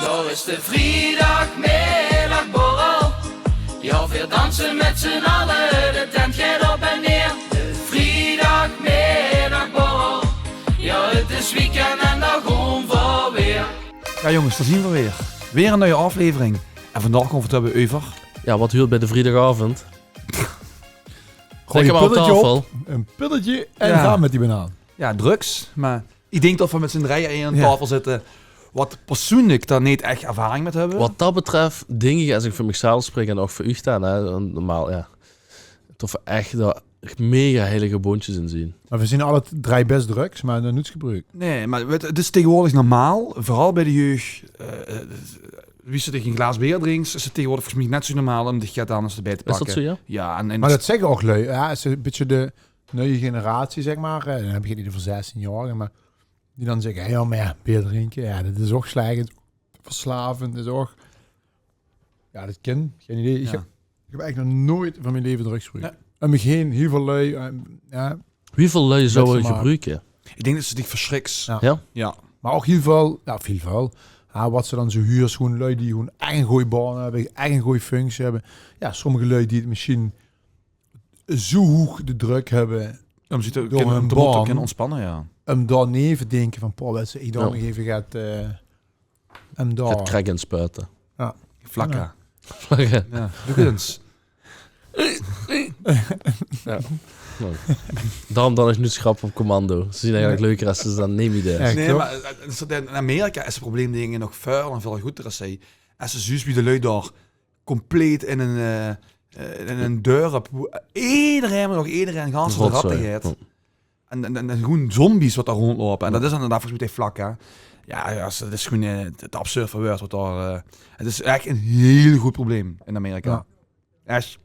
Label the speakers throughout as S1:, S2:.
S1: Daar is de vrijdagmiddagborrel. Ja, weer dansen met z'n allen, de tent gaat op en neer. De vrijdagmiddagborrel. Ja, het is weekend en dan gewoon voor weer.
S2: Ja jongens, daar zien we weer. Weer een nieuwe aflevering. En vandaag gaan we het hebben over...
S3: Ja, wat huurt bij de vrijdagavond?
S4: Gooi
S3: Leg
S4: je
S3: hem aan
S4: pilletje
S3: tafel.
S4: op, een pilletje en
S2: Ja.
S4: gaan met die banaan.
S2: Ja, drugs. Maar ik denk dat we met z'n drieën aan de tafel zitten... wat persoonlijk daar niet echt ervaring met hebben.
S3: Wat dat betreft, denk ik, als ik voor mezelf spreek en ook voor u staan, hè, normaal, ja. Toch echt daar mega heilige boontjes in zien.
S4: Maar we zien alle drie best drugs, maar dat niets gebruikt.
S2: Nee, maar het is tegenwoordig normaal. Vooral bij de jeugd. Wie ze tegen een glas bier drinkt, is het tegenwoordig volgens mij net zo normaal om de get anders erbij te
S3: Is
S2: pakken.
S3: dat zo, ja?
S2: Ja, en
S4: Maar dat zeggen ook lui. Ja, het is een beetje de nieuwe generatie, zeg maar. Dan heb je die van 16 jaar, maar die dan zeggen, ja, maar ja, bier drinken, ja, dat is ook slecht. Verslavend, dat is ook... Ja, dat ken geen idee. Ik
S2: Ja.
S4: heb eigenlijk nog nooit van mijn leven drugs gebruikt.
S2: Nee.
S4: En begin, heel veel lui, ja,
S3: Hoeveel lui zouden
S4: Met vermaak.
S3: gebruiken?
S2: ik denk dat ze zich verschrikt.
S4: Ja.
S3: Ja?
S2: Ja.
S4: maar ook heel veel, ja, veel. Ja, wat ze dan zo huren, is gewoon lui die gewoon eigen goede baan hebben, eigen goede functie hebben. Ja, sommige lui die het misschien zo hoog de druk hebben,
S2: Om ze te
S4: Door hun
S2: kunnen
S4: baan.
S2: kunnen ontspannen, ja.
S4: hem daar neven denken van, Paul, wat ze ik dan
S3: Ja.
S4: nog even gaat hem daar.
S3: Het crack en spuiten.
S2: Vlakka.
S3: Ja.
S2: Ja. Doe het eens.
S3: Daarom dan is nu schrap op commando. Ze zien eigenlijk leuker als ze dan neem idee.
S4: Echt,
S2: Nee,
S4: hoor.
S2: maar in Amerika is het probleem dingen nog vuil en veel goeder als zij. Als ze juist bij de lui daar compleet in een deur op. Iedereen gans de
S3: Rotzooi.
S2: rattigheid.
S3: Ja.
S2: En gewoon zombies wat daar rondlopen. En dat is inderdaad volgens mij vlak, hè. Ja, het is gewoon het absurd verweerd wat daar... het is echt een heel goed probleem in Amerika.
S4: Ja.
S2: Echt.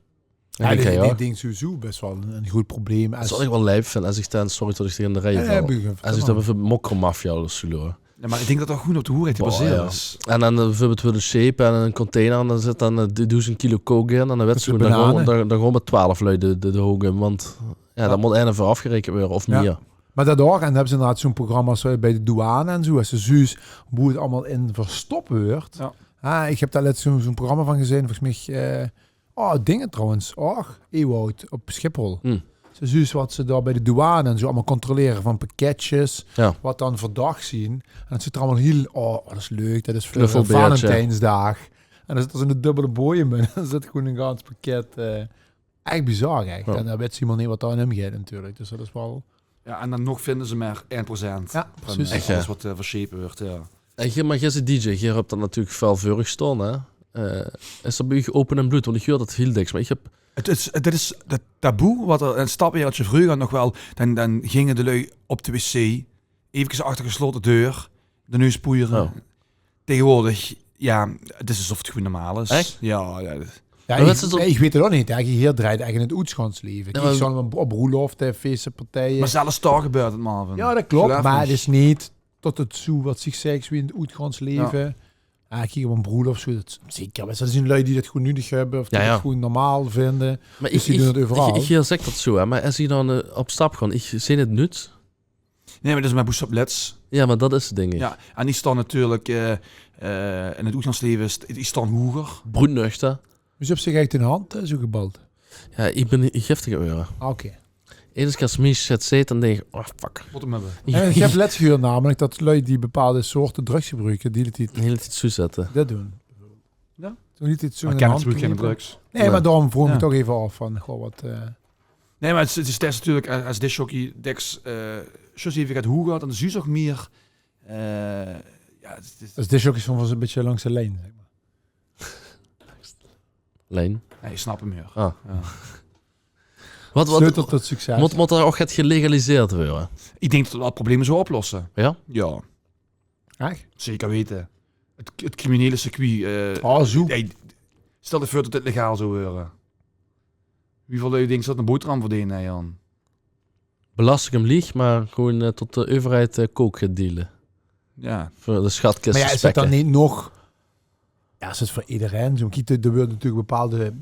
S4: Ja,
S3: Oké,
S4: dit
S3: hoor.
S4: ding sowieso best wel een goed probleem.
S3: Dat is echt wel lijp vind als ik sta, sorry dat ik tegen de rij
S4: Ja,
S3: val.
S4: begrijp
S3: Als ik dat bijvoorbeeld mokromafia of zo hoor.
S2: Ja, maar ik denk dat dat goed op de hoerheid gebaseerd
S3: ja.
S2: is.
S3: En dan bijvoorbeeld weer de shape en een container en dan zit dan 1000 kilo coke in en dan werd
S4: Met
S3: ze
S4: de
S3: dan gewoon,
S4: bananen.
S3: dan gewoon met 12 lui de hoog in, want ja, dat moet einde voor afgerekend worden of
S4: Ja.
S3: meer.
S4: Maar daardoor, en dan hebben ze inderdaad zo'n programma zo bij de douane en zo, als ze zuus hoe het allemaal in verstoppen wordt.
S2: Ja.
S4: Ik heb daar net zo'n programma van gezien, volgens mij, dingen trouwens, Ewoud op Schiphol. Ze zuus wat ze daar bij de douane en zo allemaal controleren van pakketjes,
S3: Ja.
S4: wat dan verdacht zien. En het zit er allemaal heel, dat is leuk, dat is voor
S3: Knuffelbeertje.
S4: Valentijnsdag. En dan zit er zo'n dubbele boeien in, dan zit gewoon een gans pakket. Echt bizar, echt.
S3: Ja.
S4: En dan weet Simon niet wat daar in hem gaat natuurlijk, dus dat is wel...
S2: Ja, en dan nog vinden ze maar 1%
S4: Ja,
S2: van
S4: precies.
S3: Echt,
S2: alles
S3: ja.
S2: wat verschepen wordt. Ja.
S3: En maar jij is een DJ, je hebt dat natuurlijk veel vurig staan, hè? Is dat bij je open en bloed? Want ik hoor dat heel diks, maar ik heb...
S2: Het is het taboe wat er een stapwereldje vroeger nog wel. Dan gingen de lui op de wc, even achter gesloten deur, de neus poeieren.
S3: Oh.
S2: Tegenwoordig, ja, het is alsof het gewoon normaal is.
S3: Echt?
S2: Ja.
S4: Ja,
S3: Maar wat is het op-
S4: ik weet het ook niet. Eigenlijk hier draait eigenlijk in het oetschansleven.
S3: Ja,
S4: Ik
S3: maar-
S4: zal hem op roeloften, feesten, partijen.
S2: Maar zelfs daar gebeurt het, Marvin.
S4: Ja, dat klopt.
S2: Geloof
S4: Maar
S2: me.
S4: het is niet tot het zo wat zich zegt wie in het oetschansleven. Ja, kijk op een broer of zo. Dat, zeker. Maar er zijn lui die dat goed nuttig hebben of die
S3: Ja, ja.
S4: het gewoon normaal vinden.
S3: Maar
S4: Dus die doen het overal.
S3: Ik zeg dat zo, hè? Maar als je dan op stap gaat, ik zie het nut.
S2: Nee, maar dat is mijn boestablets.
S3: Ja, maar dat is het ding.
S2: Ja, en die staan natuurlijk in het uitgangsleven, die staan hoger.
S3: Broednuchter.
S4: Dus op zich echt in de hand, zo gebald.
S3: Ja, ik ben giftig uren.
S4: Oké.
S3: Eens als mis het zit, dan denk ik, oh fuck.
S2: Wat hem hebben.
S4: En ik heb let's gehoord namelijk dat lui die bepaalde soorten drugs gebruiken, die het
S3: De hele tijd zo zetten.
S4: dat doen.
S2: Ja.
S4: Toen niet iets zo
S2: Maar
S4: in de
S2: ik
S4: hand
S2: ken het geen
S4: knippen.
S2: drugs.
S4: Nee,
S3: Ja.
S4: maar daarom vroeg ik
S2: Ja.
S4: me toch even af van, goh, wat...
S2: Nee, maar het is steeds natuurlijk, als disjockey Dex zoals even gaat hoe gaat, dan is hij ook meer... ja, het is,
S4: Dus dit is ook eens van een beetje langs de lijn, zeg maar.
S3: Leen.
S2: nee, je snapt hem meer.
S3: Ah.
S2: Ja.
S3: Wat
S4: Sleutel tot succes.
S3: moet er ook het gelegaliseerd worden?
S2: Ik denk dat we dat probleem zo oplossen.
S3: Ja?
S2: Ja,
S4: Echt?
S2: zeker weten. Het criminele circuit.
S4: Zo.
S2: Hey, stel je voor dat het legaal zou worden. Wie van jullie denkt dat een boterham verdienen, Jan?
S3: Belast ik hem lieg, maar gewoon tot de overheid kook gaat dealen.
S2: Ja.
S3: Voor de schatkist
S4: Maar ja,
S3: te
S4: is het dan
S3: spekken.
S4: niet nog... Ja, is het voor iedereen? Zo, kijk, er worden natuurlijk bepaalde...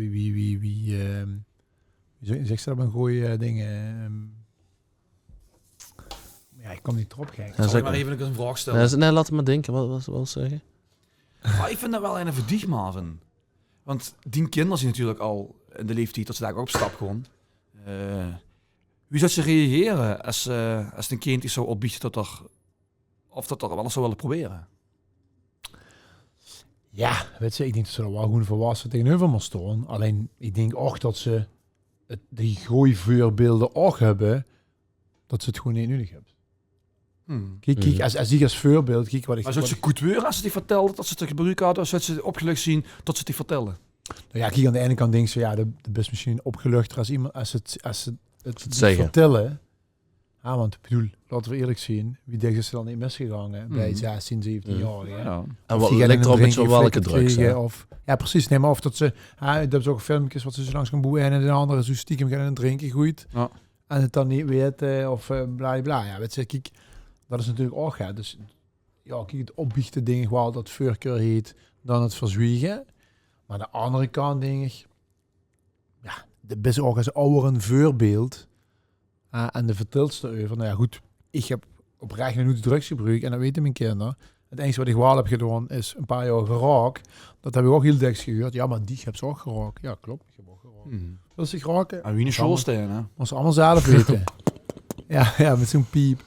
S4: wie zeg je dat maar een goeie dingen? Ja, ik kom niet erop, gek.
S3: Ja,
S2: Zal ik
S3: zeg
S2: maar
S3: maar.
S2: even een vraag stellen?
S3: Nee, laat het maar denken. Wat wil je zeggen?
S2: Maar ik vind dat wel een verdieg, Marvin. Want die kinderen zijn natuurlijk al in de leeftijd dat ze daar ook op stap gewoon. Wie zou ze reageren als een kind is zo opbiecht dat dat wel eens zou willen proberen?
S4: Ja, weet je, ik denk dat ze er wel goed volwassen tegenover moeten staan. Alleen, ik denk ook dat ze die groeivoorbeelden ook hebben, dat ze het gewoon niet nodig hebben. Kijk, als ik als voorbeeld, kijk wat ik...
S2: Maar zou ze goed weer als ze die vertelde dat ze het gebruikt hadden, of zou ze opgelucht zien dat ze het die vertellen?
S4: Nou ja, kijk, aan de ene kant denk ze, ja, de best misschien opgeluchter als iemand, als ze het
S3: zeggen.
S4: vertellen. Ja, want ik bedoel, laten we eerlijk zien, wie denkt is er dan niet misgegangen bij 16, 17 jaar.
S2: Ja.
S3: En wat lijkt er een beetje op welke drugs, hè?
S4: Of, ja, precies. Nee, maar of dat ze... dat is ook filmpjes wat ze zo langs gaan boeien en de andere zo stiekem gaan in het drinken gooit.
S2: Ja.
S4: En het dan niet weten of bla bla. Ja, weet je, kijk, dat is natuurlijk ook, ja. Dus ja, kijk, het opbiechten ding wel dat voorkeur heet dan het verzwiegen. Maar aan de andere kant denk ik, ja, de best ook als ouder een voorbeeld. En de vertelste over, nou ja goed, ik heb oprecht genoeg drugs gebruikt en dat weten mijn kinderen. Het enige wat ik wel heb gedaan is een paar jaar geraakt. Dat heb ik ook heel dikst gehoord. Ja, maar die heb ze ook geraakt. Ja, klopt. Ik heb ook geraakt. Wil ze raken?
S2: En wie een schoolsteen, hè?
S4: Moet ze allemaal zelf weten. ja, met zo'n piep.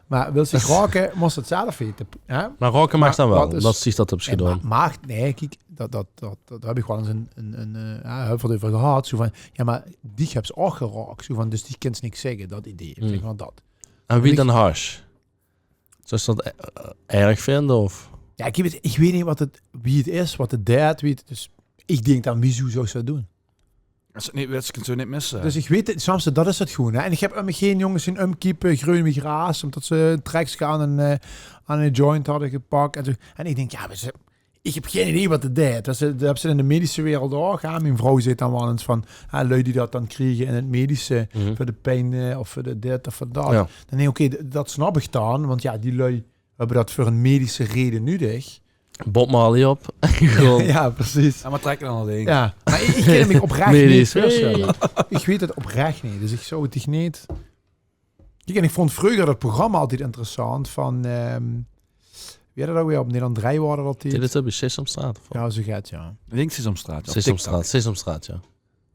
S4: Maar wil ze raken, moest het zelf weten. Hè?
S3: Maar roken mag dan wel,
S4: wat is-
S3: dat zie dat heb ze gedaan.
S4: Maar nee, kijk, dat heb ik wel eens heel veel over gehad. Zo van, ja, maar die heb ze ook geraakt. Zo van, dus die kan ze niks zeggen, dat idee. Zeg maar dat.
S3: En wie dan hash? Zou ze dat erg vinden, of?
S4: Ja, ik weet niet wie het is, wat het deed, wie het, dus ik denk dan, wie zou ze dat doen?
S2: Als het niet weet, ze kunnen zo niet missen.
S4: Dus ik weet het, soms dat is het gewoon. Hè? En ik heb geen jongens in umkeepen, groeien met graas, omdat ze tracks gaan en aan een joint hadden gepakt. En ik denk, ja, ik heb geen idee wat het deed. Dat hebben ze in de medische wereld ook. Mijn vrouw zit dan wel eens van, lui die dat dan krijgen in het medische, voor de pijn of voor de dit of voor dat.
S3: Ja.
S4: Dan denk ik, oké, dat snap ik dan, want ja, die lui hebben dat voor een medische reden nodig.
S3: Bob Marley op. Gewoon.
S4: Ja, precies.
S2: Ja, maar trekken dan al ding.
S4: Ja, maar ik ken hem oprecht
S3: Medisch.
S4: niet. Hey. Ik weet het oprecht niet, dus ik zou het niet... Kijk, en ik vond vroeger dat programma altijd interessant van... wie had dat ook weer op Nederland 3 waren dat die...
S3: Dit heb je Sesamstraat.
S4: Ja, zo gaat ja.
S2: Ik denk Sesamstraat. Ja.
S3: Sesamstraat, ja.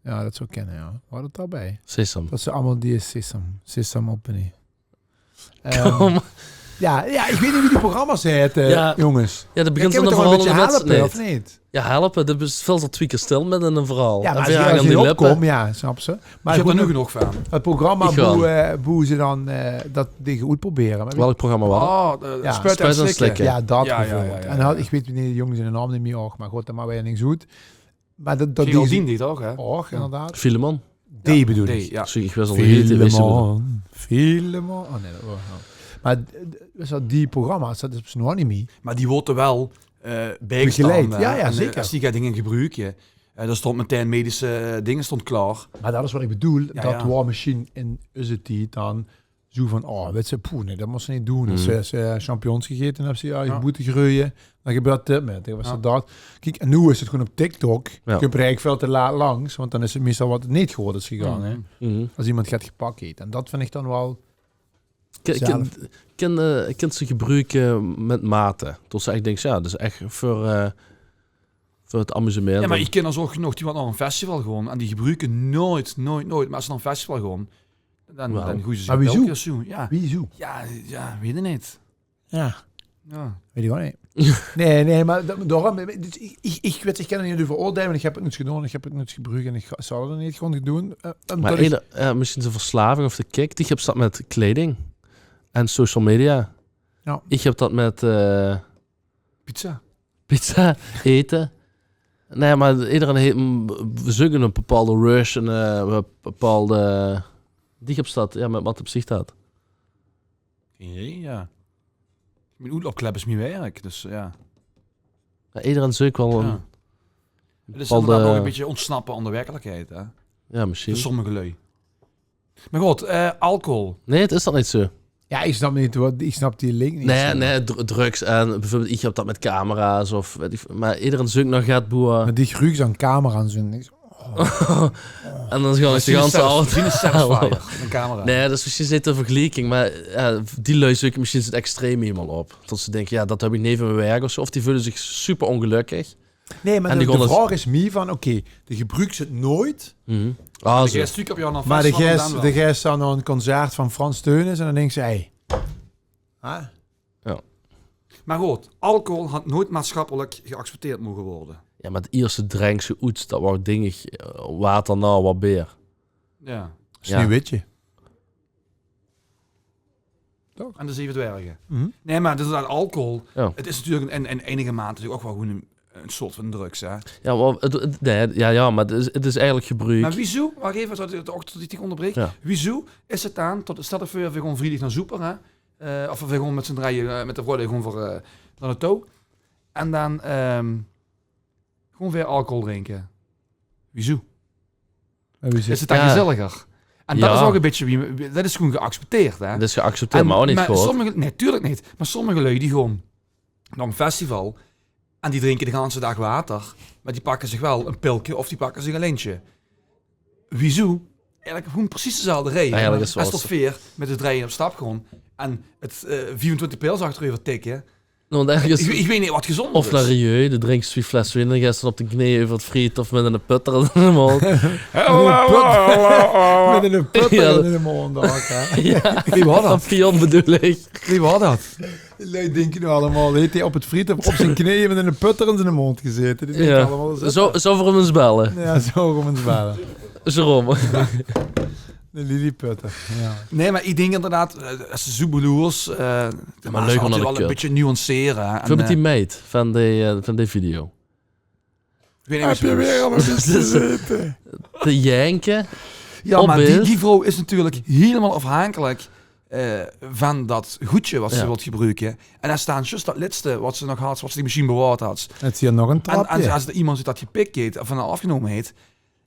S4: Ja, dat zou kennen, ja. Waar dat daarbij?
S3: Sesam.
S4: Dat ze allemaal die Sesam op en niet.
S3: Kom.
S4: Ja, ik weet niet wie die programma's heten,
S3: Ja.
S4: jongens.
S3: Ja, dat
S4: Ik
S3: begint
S4: heb
S3: dan
S4: het
S3: een
S4: toch een
S3: verhaal
S4: beetje
S3: in de
S4: helpen,
S3: wedstrijd.
S4: of niet?
S3: Ja, helpen. Dat is veel te 2 keer stil met een verhaal.
S4: Ja,
S3: En
S4: maar
S3: weer
S4: als
S3: aan
S4: je
S3: die
S4: erop
S3: lippen.
S4: komt, ja, snap ze. Maar
S2: Ik heb er
S4: goed,
S2: nu genoeg van.
S4: het programma
S3: Ik wel.
S4: hoe ze dan dat dingen goed proberen. Maar
S3: Welk programma was het?
S2: Oh,
S4: Ja,
S2: spuiten en
S3: spuiten en
S2: slikken.
S3: slikken.
S4: ja, dat
S2: Ja,
S4: bijvoorbeeld.
S2: ja.
S4: En dan, ik weet niet de jongens in de naam niet meer ook, maar goed, dat maar weer niks goed. Maar dat
S2: Geraldine die toch, hè?
S4: ook, inderdaad.
S3: Filemon.
S4: D bedoel
S2: D,
S4: ik.
S2: ja.
S3: Zie ik wist al heet.
S4: Filemon. Oh nee, maar is dat die programma's, dat is op zijn anime.
S2: Maar die worden wel bijgestaan.
S4: Begeleid. Ja,
S2: En,
S4: zeker.
S2: als die gaat dingen gebruiken, er stond meteen medische dingen stond klaar.
S4: Maar dat is wat ik bedoel.
S2: Ja,
S4: dat
S2: ja.
S4: was misschien in onze tijd dan zo van, oh, weet ze, poeh, nee, dat moest ze niet doen. Als ze champignons gegeten hebben, ze je boete groeien. Dan gebeurt dit met. Dan was het dat. Kijk, en nu is het gewoon op TikTok. Je kunt er eigenlijk veel te laat langs, want dan is het meestal wat het niet goed is gegaan. Hè? Als iemand gaat gepakt eten. En dat vind ik dan wel...
S3: Kan ze gebruiken met mate. Tot ze echt denkt, ja, dat is echt voor het amusement.
S2: Ja, maar ik ken er zo genoeg die wat naar een festival gewoon. En die gebruiken nooit. Maar als ze naar een festival gewoon, dan gooien ze
S4: Maar wie
S2: elke
S4: zo?
S2: keer zo. Ja.
S4: Wie zo?
S2: Ja, weet je niet.
S4: Ja.
S2: Ja.
S4: Weet ik wel niet. nee, maar daarom... Dus ik weet, ik kan er niet over oordelen, want ik heb het niet gedaan, ik heb het niet gebruikt en ik zal het niet gewoon doen.
S3: Maar misschien zijn verslaving of de kick, ik heb dat met kleding en social media.
S4: Ja.
S3: Ik heb dat met
S2: Pizza.
S3: eten. Nee, maar iedereen we zoeken een bepaalde rush en een bepaalde... Die heb dat, ja, met wat op zich dat.
S2: Geen idee, ja. Mijn oerlopklep is mijn werk, dus ja.
S3: Ja, iedereen zoekt wel een...
S2: Ja. Het is
S3: bepaalde-
S2: inderdaad nog een beetje ontsnappen aan de werkelijkheid, hè.
S3: Ja, misschien.
S2: Voor sommige lui. Maar goed, alcohol.
S3: Nee, het is dat niet zo.
S4: Ja, ik snap die link niet.
S3: Nee, drugs en bijvoorbeeld ik heb dat met camera's of weet ik, maar iedereen zoekt nog gaat boeren.
S4: Maar die grugs aan camera en zo.
S3: En dan gaan ze de ganse auto.
S2: Zien is Satisfyer. Een camera.
S3: Nee, dat is misschien zit een vergelijking, maar ja, die lui zoeken misschien het extreem helemaal op. Dat ze denken, ja, dat heb ik niet van mijn werk of zo. Of die voelen zich super ongelukkig.
S4: Nee, maar
S3: En
S4: de
S3: die gaan
S4: vraag is meer van, oké, de gebruikt het nooit.
S3: Ah,
S2: De
S3: zo.
S2: gast stuk op jou
S4: Maar de gast staat naar een concert van Frans Teunis en dan denkt ze, hey. Huh?
S2: Maar goed, alcohol had nooit maatschappelijk geaccepteerd mogen worden.
S3: Ja, maar het eerste drankje oets, dat was dingig water nou wat beer.
S2: Ja.
S4: Sneeuwwitje.
S2: En de 7 dwergen.
S4: Mhm.
S2: Nee, maar dus dat alcohol,
S3: Ja.
S2: het is natuurlijk in enige mate natuurlijk ook wel gewoon een soort van drugs, hè.
S3: Ja, maar nee, maar het is eigenlijk gebruik.
S2: Maar wieso, wacht even, tot ik onderbreek.
S3: Ja.
S2: Wieso is het dan, stel dat we gewoon vriendelijk naar Zoeper, hè. Of we gewoon met z'n drieën, met de vrouw gewoon voor naar de touw. En dan gewoon weer alcohol drinken. Wieso? Is het dan
S3: Ja.
S2: gezelliger? En dat
S3: Ja.
S2: is ook een beetje, dat is gewoon geaccepteerd, hè.
S3: Dat is geaccepteerd, maar ook niet goed.
S2: Nee, tuurlijk niet. Maar sommige lui die gewoon naar een festival en die drinken de hele dag water, maar die pakken zich wel een pilkje of die pakken zich een lintje. Wieso? Eigenlijk gewoon precies dezelfde reden.
S3: Eigenlijk is
S2: Als
S3: het
S2: tot veer met de draaien op stap gewoon en het 24 pils achterover tikken.
S3: Want eigenlijk is
S2: Ik weet niet wat gezonder
S3: of
S2: is.
S3: naar Rieu, de drinkt 2 flessen wijn en dan gaat ze op de knieën over het friet of met een putter in de mond.
S4: Met een putter
S3: Ja,
S4: in de mond.
S3: Ja,
S2: Wie was dat?
S3: Pion bedoel ik.
S2: Wie was dat?
S4: Die denken nu allemaal, heeft hij op het friet of op zijn knieën met een putter in zijn mond gezeten. Die denken
S3: Ja.
S4: allemaal,
S3: Zo voor hem eens bellen.
S4: Ja, zo om het spelen.
S3: Zo rom.
S4: De lilliputter. Ja.
S2: Nee, maar ik denk inderdaad, als de Zoebeloers, maar
S3: leuk
S2: wel
S3: onder de
S2: een
S3: kut.
S2: beetje nuanceren. hè.
S3: Veel met die meid van die video.
S2: Ik weet niet wat ze
S4: weer aan
S3: Dus-
S4: gezeten?
S3: De janken.
S2: Ja, maar
S3: Opbeeld.
S2: die vrouw is natuurlijk helemaal afhankelijk van dat goedje wat ze
S3: Ja.
S2: wilt gebruiken. En daar staan juist dat laatste wat ze nog had, wat ze die machine bewaard had.
S4: Het is hier nog een
S2: En
S4: trapje.
S2: als er iemand dat gepikt heeft of van haar afgenomen heeft,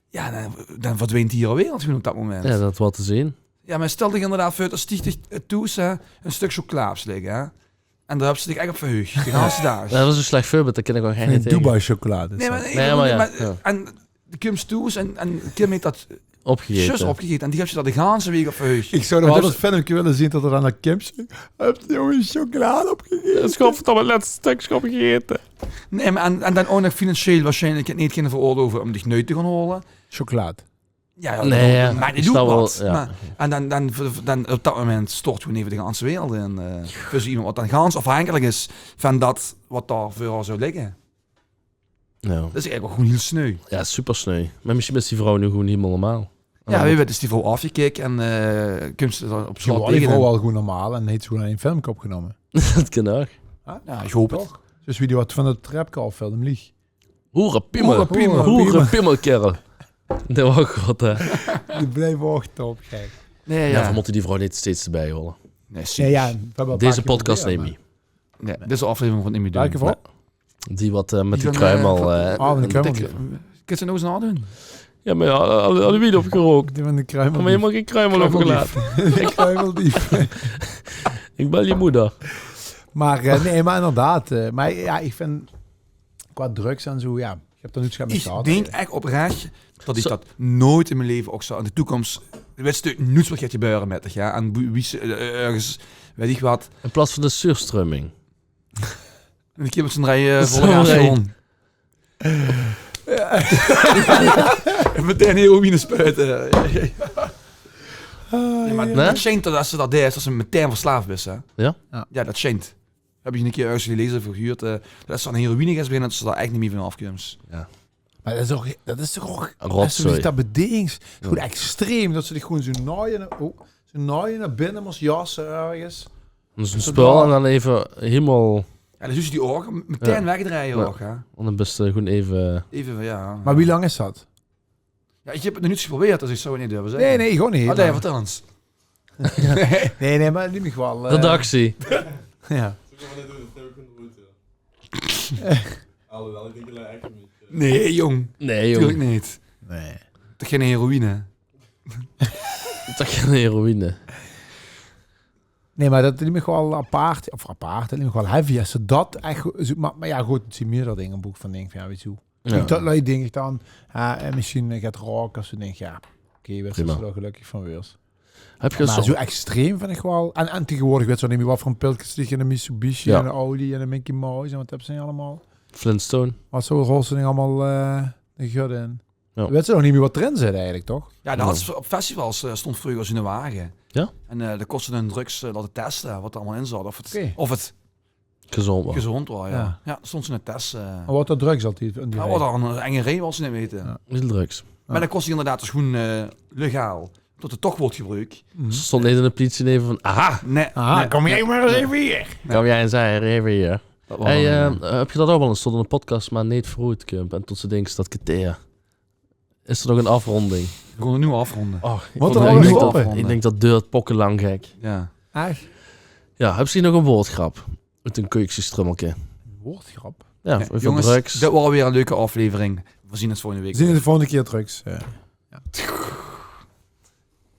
S2: ja, dan verdwijnt hier alweer natuurlijk op dat moment.
S3: Ja, dat wat te zien.
S2: Ja, maar stel zich inderdaad voor, dat stichtig toes, hè, een stuk chocola's liggen, hè. En daar hebben ze zich echt op verheugd. De hele dag.
S3: Ja, dat is een slecht voorbeeld, dat ken ik wel geen
S4: Een
S3: tegen.
S4: Dubai chocolade.
S2: Nee, maar,
S3: Nee, maar ja.
S2: En de Kims toes en Kim heeft dat
S3: Opgegeten.
S2: zus opgegeten. En die heeft ze dat de ganse week op verheugd.
S4: Ik zou er wel eens filmpje willen zien dat er aan de Kims heb je jongen chocolade opgegeten.
S3: Schop dan het laatste stuk schop gegeten.
S2: Nee, maar en dan ook nog financieel waarschijnlijk het niet kunnen veroorloven om dich nooit te gaan holen.
S4: Chocolade.
S2: Ja,
S3: Nee, ja.
S2: maar die
S3: Ik
S2: doet
S3: snap wel,
S2: wat.
S3: ja.
S2: Maar, en dan op dat moment stort gewoon even de ganse wereld in. Dus iemand wat dan gans afhankelijk is van dat wat daar voor haar zou liggen.
S3: Ja.
S2: Dat is eigenlijk wel gewoon heel sneu.
S3: Ja, super sneu. Maar misschien is die vrouw nu gewoon helemaal normaal.
S2: Ja, weet je, is die vrouw afgekeken en kun je er op
S4: Ze
S2: slot
S4: was die
S2: liggen.
S4: vrouw al goed normaal en heeft ze gewoon in een filmpje opgenomen.
S3: Dat kan ook.
S2: Ja, ik hoop het.
S4: Dus wie die wat van de trapkal film lieg.
S3: Hoerenpimmel.
S2: Hoerenpimmel.
S3: Hoerenpimmelkerel. Dat was goed, hè.
S4: Die bleef ook top, gek.
S2: Nee,
S3: Ja,
S2: ja.
S3: we moeten die vrouw niet steeds erbij horen.
S2: Nee,
S4: Ja, ja, we hebben een
S3: Deze
S4: paar keer
S3: podcast neem
S4: geprobeerd,
S3: je.
S2: Nee, dit is de aflevering van Immi
S4: Welke vrouw?
S3: Die wat met die
S2: van,
S3: kruimel...
S4: Oh, met de kruimel.
S2: Kun je ze nou eens nadoen?
S3: Ja, maar ja, al de wiet opgerookt.
S4: Die van de kruimel.
S3: Maar helemaal geen kruimel overgelaten.
S4: De kruimeldief.
S3: Ik bel je moeder.
S4: Maar nee, maar inderdaad. Maar ja, ik vind qua drugs en zo, ja. Je hebt er niets mee
S2: Ik
S4: gehad.
S2: denk echt oprecht dat ik
S3: Zo-
S2: dat nooit in mijn leven ook zou in de toekomst. Weet je, niets wat gaat gebeuren met het, ja. En wie ergens, weet ik wat.
S3: In plaats van de surströmming.
S2: En ik heb met z'n drieën
S3: Zo
S2: volle gas
S3: rij.
S2: gewoon. En meteen heroïne spuiten. Nee, maar
S3: Nee?
S2: dat schijnt dat als ze dat deed, dat ze meteen verslaafd is, hè.
S3: Ja?
S2: Ja, dat schijnt. Heb je een keer ergens gelezen of gehuurd. Dat ze aan heroïne gaat beginnen, dat ze daar echt niet meer van afkomt.
S4: Maar dat is toch ook...
S3: Een
S4: Dat
S3: rotzooi.
S4: dat bedings. Goed extreem. Dat ze die gewoon zo naaien naar binnen moest jassen ergens.
S3: Dus een spul en dan even helemaal...
S2: Ja, dan zie je die ogen meteen
S3: Ja.
S2: wegdraaien
S3: Ja.
S2: ook, hè.
S3: En dan best gewoon even...
S2: Even van, ja.
S4: Maar wie lang is dat?
S2: Ja, ik heb het nog niet geprobeerd, dus ik zou het niet durven zeggen.
S4: Nee, gewoon niet.
S2: Oh, nee, vertel eens.
S4: Nee, maar die mag wel...
S3: Redactie.
S4: Ja.
S5: Alhoewel, ik denk dat echt niet.
S2: Nee, jong.
S3: Nee,
S2: Tuurlijk
S3: joh.
S2: niet.
S4: Nee.
S2: Toch geen heroïne.
S3: Dat is geen heroïne.
S4: Nee, maar dat liep me wel apart. Of apart, dat liep me wel heavy. Als ze dat echt... Maar ja, goed, het zie meer dat in een boek van denk van, ja, weet je hoe.
S3: Ja.
S4: Dat denk ik dan. En misschien gaat roken als ze denken, ja, oké, we zijn
S3: Prima.
S4: er wel gelukkig van weers.
S3: Heb je
S4: Maar
S3: zo...
S4: zo extreem vind ik wel. En tegenwoordig weet je niet meer wat voor een pilkjes liggen. Een Mitsubishi
S3: Ja.
S4: en een Audi en een Mickey Mouse. En wat hebben ze niet allemaal?
S3: Flintstone?
S4: Wat zo rolt ze niet allemaal de gut in.
S3: Ja.
S4: Weet ze nog niet meer wat erin zit eigenlijk, toch?
S2: Ja, dat had ze op festivals stond vroeger als in de wagen.
S3: Ja?
S2: En dat kostte hun drugs laten testen wat er allemaal in zat. Of het,
S4: Oké.
S2: of het
S3: Gezond man.
S2: gezond was, ja.
S4: Ja.
S2: Ja, stond ze een test.
S4: Maar wat dat drugs altijd in die
S2: Ja,
S4: rij.
S2: wat er een enge reden was, ze niet weten.
S4: Ja.
S3: Niet drugs.
S2: Maar dat kost inderdaad dus gewoon legaal. Tot het toch wordt gebruikt.
S4: Mhm.
S3: Ze stond niet in de politie even van... Aha,
S2: Nee.
S4: Ah,
S2: nee.
S4: kom jij maar eens even hier.
S3: kan jij en zij even hier.
S2: Dat was
S3: Hey,
S2: een,
S3: heb je dat ook wel eens tot in een podcast, maar niet vooruitkomt en tot ze denken dat keteer. Is er nog een afronding?
S2: we gaan het nu afronden.
S3: Oh,
S4: Wat
S3: vond
S4: er
S3: het
S4: al
S3: echt
S4: stoppen?
S3: dat- ik denk dat deurt pokken lang gek.
S2: Ja.
S4: Echt?
S3: Ja, heb je nog een woordgrap? Uit een keukjestrummelke.
S4: Woordgrap.
S3: Ja,
S2: Nee,
S3: over
S2: jongens,
S3: drugs.
S2: dit was weer een leuke aflevering. We zien het volgende week.
S4: We zien het de volgende keer drugs. Ja.